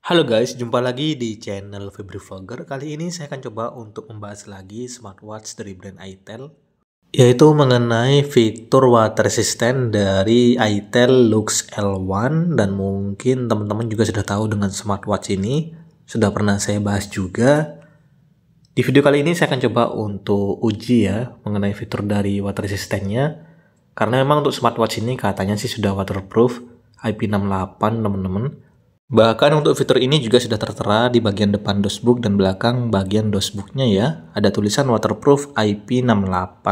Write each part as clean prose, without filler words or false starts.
Halo guys, jumpa lagi di channel Febri Vlogger. Kali ini saya akan coba untuk membahas lagi smartwatch dari brand itel, yaitu mengenai fitur water resistant dari itel Lux L1. Dan mungkin teman-teman juga sudah tahu dengan smartwatch ini, sudah pernah saya bahas juga. Di video kali ini saya akan coba untuk uji ya mengenai fitur dari water resistantnya, karena memang untuk smartwatch ini katanya sih sudah waterproof IP68 teman-teman. Bahkan untuk fitur ini juga sudah tertera di bagian depan dashboard dan belakang bagian dashboardnya ya. Ada tulisan waterproof IP68.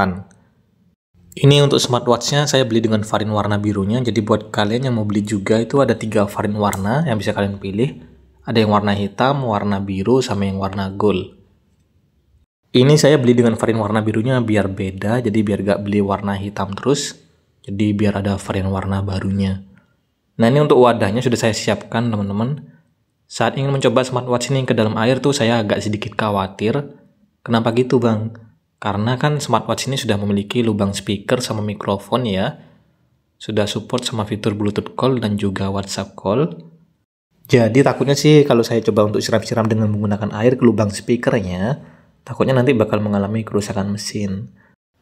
Ini untuk smartwatchnya saya beli dengan varian warna birunya. Jadi buat kalian yang mau beli juga itu ada 3 varian warna yang bisa kalian pilih. Ada yang warna hitam, warna biru, sama yang warna gold. Ini saya beli dengan varian warna birunya biar beda. Jadi biar gak beli warna hitam terus. Jadi biar ada varian warna barunya. Nah, ini untuk wadahnya sudah saya siapkan teman-teman. Saat ingin mencoba smartwatch ini ke dalam air tuh saya agak sedikit khawatir. Kenapa gitu bang? Karena kan smartwatch ini sudah memiliki lubang speaker sama mikrofon ya. Sudah support sama fitur Bluetooth call dan juga WhatsApp call. Jadi takutnya sih kalau saya coba untuk siram-siram dengan menggunakan air ke lubang speakernya, takutnya nanti bakal mengalami kerusakan mesin.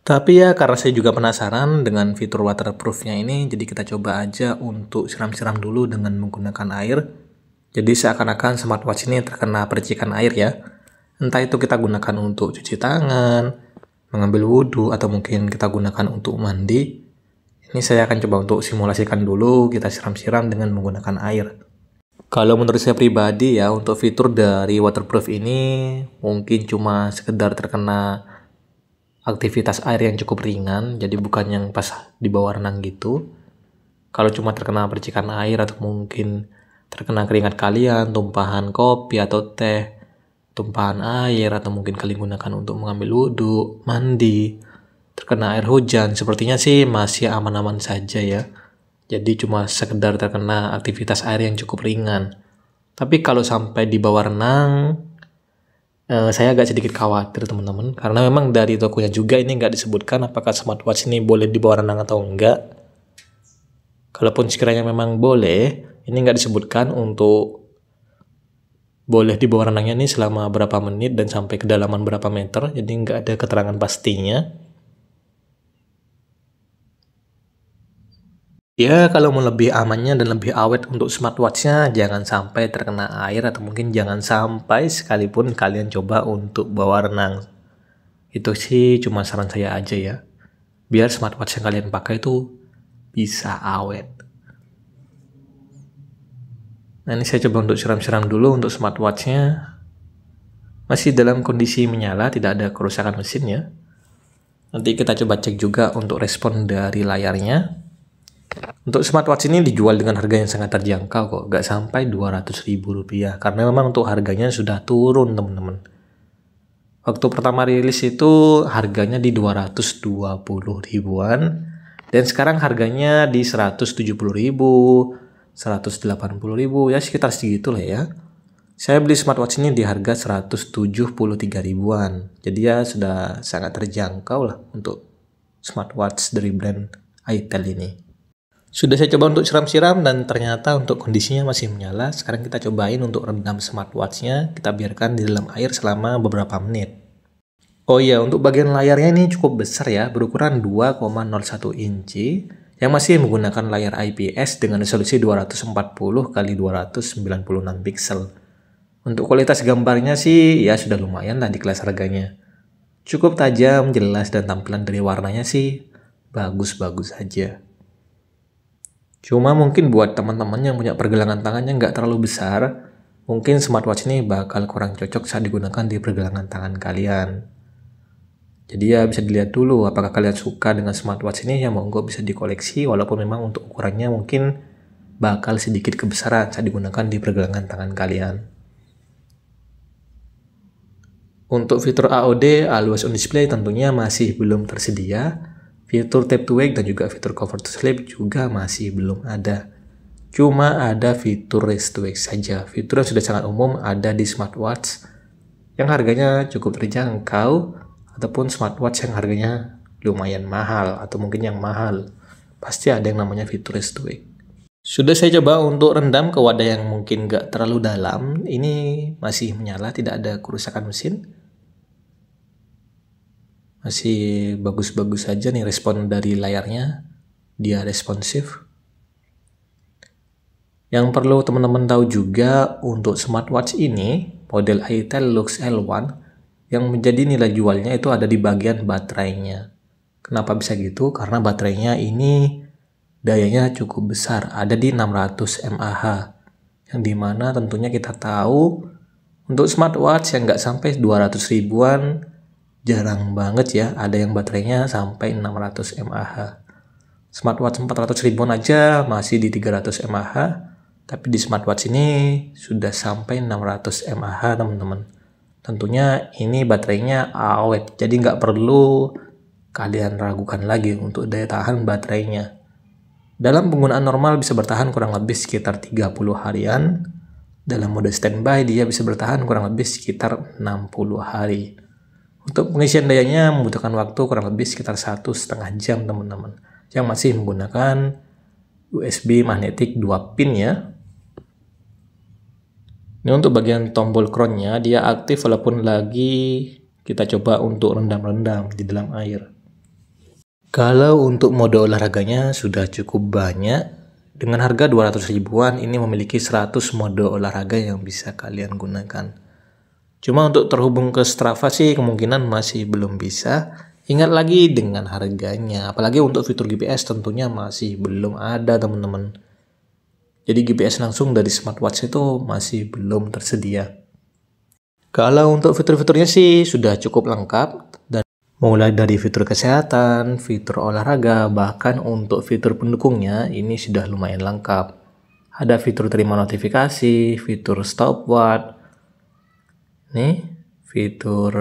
Tapi ya karena saya juga penasaran dengan fitur waterproofnya ini, jadi kita coba aja untuk siram-siram dulu dengan menggunakan air. Jadi seakan-akan smartwatch ini terkena percikan air ya. Entah itu kita gunakan untuk cuci tangan, mengambil wudhu, atau mungkin kita gunakan untuk mandi. Ini saya akan coba untuk simulasikan dulu kita siram-siram dengan menggunakan air. Kalau menurut saya pribadi ya, untuk fitur dari waterproof ini mungkin cuma sekedar terkena aktivitas air yang cukup ringan, jadi bukan yang pas di bawah renang gitu. Kalau cuma terkena percikan air atau mungkin terkena keringat kalian, tumpahan kopi atau teh, tumpahan air, atau mungkin kalian gunakan untuk mengambil wudhu, mandi, terkena air hujan, sepertinya sih masih aman-aman saja ya. Jadi cuma sekedar terkena aktivitas air yang cukup ringan. Tapi kalau sampai di bawah renang, saya agak sedikit khawatir teman-teman, karena memang dari tokonya juga ini nggak disebutkan apakah smartwatch ini boleh dibawa renang atau enggak. Kalaupun sekiranya memang boleh, ini nggak disebutkan untuk boleh dibawa renangnya ini selama berapa menit dan sampai kedalaman berapa meter, jadi nggak ada keterangan pastinya. Ya, kalau mau lebih amannya dan lebih awet untuk smartwatchnya, jangan sampai terkena air atau mungkin jangan sampai sekalipun kalian coba untuk bawa renang. Itu sih cuma saran saya aja ya. Biar smartwatch yang kalian pakai itu bisa awet. Nah, ini saya coba untuk siram-siram dulu untuk smartwatchnya. Masih dalam kondisi menyala, tidak ada kerusakan mesin ya. Nanti kita coba cek juga untuk respon dari layarnya. Untuk smartwatch ini dijual dengan harga yang sangat terjangkau kok, gak sampai Rp200.000, karena memang untuk harganya sudah turun teman-teman. Waktu pertama rilis itu harganya di 220 ribuan, dan sekarang harganya di 170 ribu, 180 ribu, ya sekitar segitu lah ya. Saya beli smartwatch ini di harga 173 ribuan, jadi ya sudah sangat terjangkau lah untuk smartwatch dari brand itel ini. Sudah saya coba untuk siram-siram dan ternyata untuk kondisinya masih menyala. Sekarang kita cobain untuk rendam smartwatchnya. Kita biarkan di dalam air selama beberapa menit. Oh iya, untuk bagian layarnya ini cukup besar ya, berukuran 2,01 inci. Yang masih menggunakan layar IPS dengan resolusi 240 x 296 pixel. Untuk kualitas gambarnya sih ya sudah lumayan lah di kelas harganya. Cukup tajam, jelas, dan tampilan dari warnanya sih bagus-bagus aja. Cuma mungkin buat teman-teman yang punya pergelangan tangannya nggak terlalu besar, mungkin smartwatch ini bakal kurang cocok saat digunakan di pergelangan tangan kalian. Jadi ya bisa dilihat dulu apakah kalian suka dengan smartwatch ini, ya monggo bisa dikoleksi, walaupun memang untuk ukurannya mungkin bakal sedikit kebesaran saat digunakan di pergelangan tangan kalian. Untuk fitur AOD, Always On Display, tentunya masih belum tersedia. Fitur tap to wake dan juga fitur cover to sleep juga masih belum ada. Cuma ada fitur raise to wake saja. Fitur yang sudah sangat umum ada di smartwatch yang harganya cukup terjangkau, ataupun smartwatch yang harganya lumayan mahal atau mungkin yang mahal. Pasti ada yang namanya fitur raise to wake. Sudah saya coba untuk rendam ke wadah yang mungkin nggak terlalu dalam. Ini masih menyala, tidak ada kerusakan mesin. Masih bagus-bagus saja nih respon dari layarnya. Dia responsif. Yang perlu teman-teman tahu juga untuk smartwatch ini, model itel Lux L1, yang menjadi nilai jualnya itu ada di bagian baterainya. Kenapa bisa gitu? Karena baterainya ini dayanya cukup besar, ada di 600 mAh, yang dimana tentunya kita tahu untuk smartwatch yang nggak sampai 200 ribuan jarang banget ya ada yang baterainya sampai 600 mAh. Smartwatch 400 ribuan aja masih di 300 mAh, tapi di smartwatch ini sudah sampai 600 mAh teman-teman. Tentunya ini baterainya awet, jadi nggak perlu kalian ragukan lagi untuk daya tahan baterainya. Dalam penggunaan normal bisa bertahan kurang lebih sekitar 30 harian. Dalam mode standby dia bisa bertahan kurang lebih sekitar 60 hari. Untuk pengisian dayanya membutuhkan waktu kurang lebih sekitar 1,5 jam teman-teman. Yang masih menggunakan USB magnetik 2 pin ya. Ini untuk bagian tombol crown-nya dia aktif walaupun lagi kita coba untuk rendam-rendam di dalam air. Kalau untuk mode olahraganya sudah cukup banyak. Dengan harga 200 ribuan ini memiliki 100 mode olahraga yang bisa kalian gunakan. Cuma untuk terhubung ke Strava sih kemungkinan masih belum bisa. Ingat lagi dengan harganya. Apalagi untuk fitur GPS tentunya masih belum ada teman-teman. Jadi GPS langsung dari smartwatch itu masih belum tersedia. Kalau untuk fitur-fiturnya sih sudah cukup lengkap. Mulai dari fitur kesehatan, fitur olahraga, bahkan untuk fitur pendukungnya ini sudah lumayan lengkap. Ada fitur terima notifikasi, fitur stopwatch, nih fitur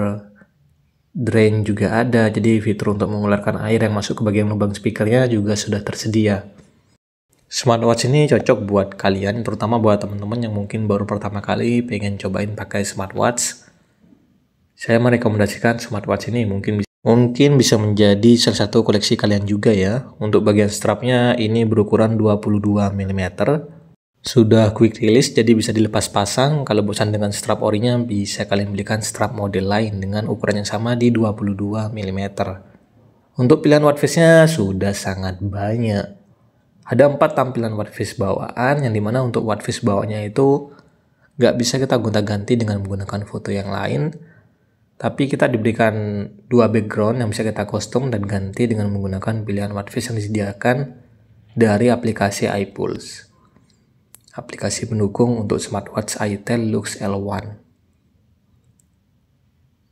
drain juga ada, jadi fitur untuk mengeluarkan air yang masuk ke bagian lubang speakernya juga sudah tersedia. Smartwatch ini cocok buat kalian, terutama buat teman-teman yang mungkin baru pertama kali pengen cobain pakai smartwatch. Saya merekomendasikan smartwatch ini mungkin bisa menjadi salah satu koleksi kalian juga ya. Untuk bagian strapnya ini berukuran 22 mm. Sudah quick release jadi bisa dilepas pasang. Kalau bosan dengan strap orinya bisa kalian belikan strap model lain dengan ukuran yang sama di 22 mm. Untuk pilihan watchface-nya sudah sangat banyak. Ada 4 tampilan watchface bawaan yang dimana untuk watchface bawaannya itu nggak bisa kita gonta-ganti dengan menggunakan foto yang lain. Tapi kita diberikan 2 background yang bisa kita custom dan ganti dengan menggunakan pilihan watchface yang disediakan dari aplikasi iPulse. Aplikasi pendukung untuk smartwatch itel Lux L1.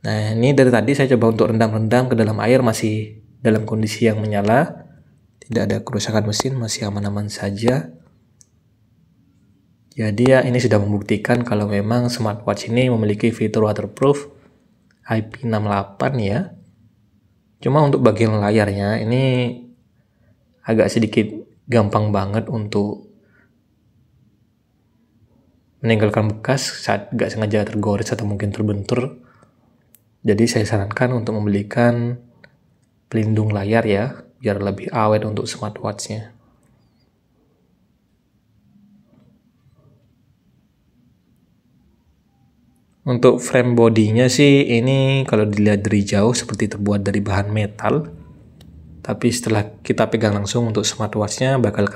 Nah ini dari tadi saya coba untuk rendam-rendam ke dalam air masih dalam kondisi yang menyala. Tidak ada kerusakan mesin, masih aman-aman saja. Jadi ya ini sudah membuktikan kalau memang smartwatch ini memiliki fitur waterproof IP68 ya. Cuma untuk bagian layarnya ini agak sedikit gampang banget untuk meninggalkan bekas saat gak sengaja tergores atau mungkin terbentur. Jadi saya sarankan untuk membelikan pelindung layar ya, biar lebih awet untuk smartwatchnya. Untuk frame bodinya sih ini kalau dilihat dari jauh seperti terbuat dari bahan metal. Tapi setelah kita pegang langsung untuk smartwatchnya bakal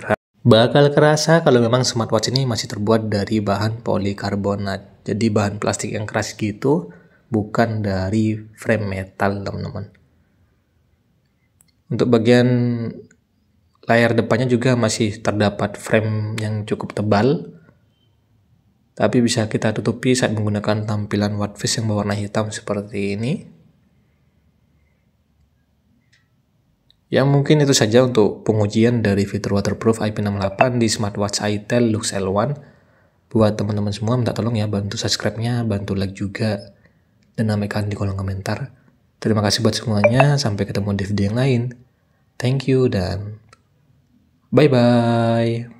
kerasa kalau memang smartwatch ini masih terbuat dari bahan polikarbonat. Jadi bahan plastik yang keras gitu, bukan dari frame metal teman-teman. Untuk bagian layar depannya juga masih terdapat frame yang cukup tebal. Tapi bisa kita tutupi saat menggunakan tampilan watchface yang berwarna hitam seperti ini. Ya mungkin itu saja untuk pengujian dari fitur waterproof IP68 di smartwatch itel Lux L1. Buat teman-teman semua minta tolong ya bantu subscribe-nya, bantu like juga, dan namaikan di kolom komentar. Terima kasih buat semuanya, sampai ketemu di video yang lain. Thank you dan bye-bye.